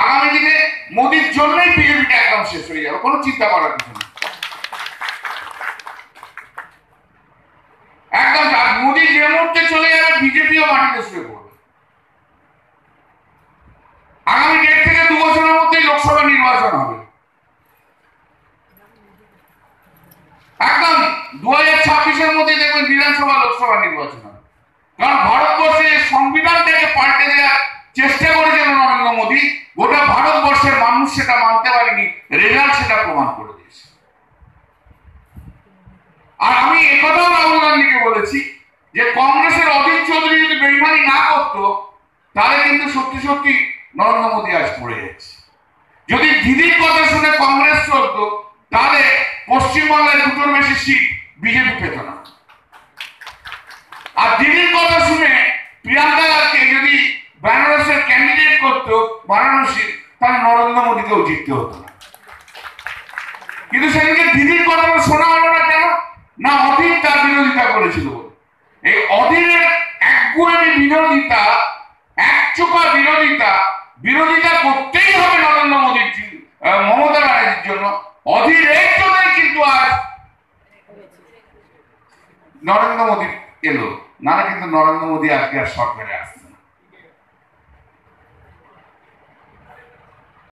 আগামী দিনে মোদির জন্যই বিজেপিটা একদম শেষ হয়ে যাবে, কোনো চিন্তা করার কিছু নেই। একদম মোদি যে মুহূর্তে চলে যাবে বিজেপিও মাটিতে শুয়ে পড়বে। আগামী 1.5 থেকে 2 বছরের মধ্যেই লোকসভা নির্বাচন হবে। একদম 2026-এর মধ্যে দেখবেন বিধানসভা লোকসভা নির্বাচন হবে। কারণ ভারতবর্ষের সংবিধানটাকে পাল্টে দেওয়ার চেষ্টা করেছেন নরেন্দ্র মোদী, গোটা ভারতবর্ষের মানুষ সেটা মানতে পারেনি, রেজাল্ট সেটা প্রমাণ করে দিয়েছে। আর আমি একথাও রাহুল গান্ধীকে বলেছি যে কংগ্রেসের অধীর চৌধুরী যদি বেইমানি না করতো তাহলে কিন্তু সত্যি সত্যি নরেন্দ্র মোদী আজ পড়ে যাচ্ছে। যদি দিদির কথা শুনে কংগ্রেস চলতো তাহলে পশ্চিমবাংলায় 2টোর বেশি সিট বিজেপি পেত না। আর দিদির কথা শুনে প্রিয়াঙ্কাকে যদি বেনারসের ক্যান্ডিডেট করতো বারাণসীর, তাহলে নরেন্দ্র মোদীকেও জিততে হতো না। কিন্তু সেদিকে দিদির কথা শোনা হলো না কেন? না, অধীর তার বিরোধিতা করেছিল। এই অধীরের একগুয়েমি বিরোধিতা, একচোখা বিরোধিতা করতেই হবে নরেন্দ্র মোদীর, মমতা ব্যানার্জির জন্য। অধীর এর জন্যই কিন্তু আজ নরেন্দ্র মোদী এলো, না কিন্তু নরেন্দ্র মোদী আজকে আর সরকারে আসে।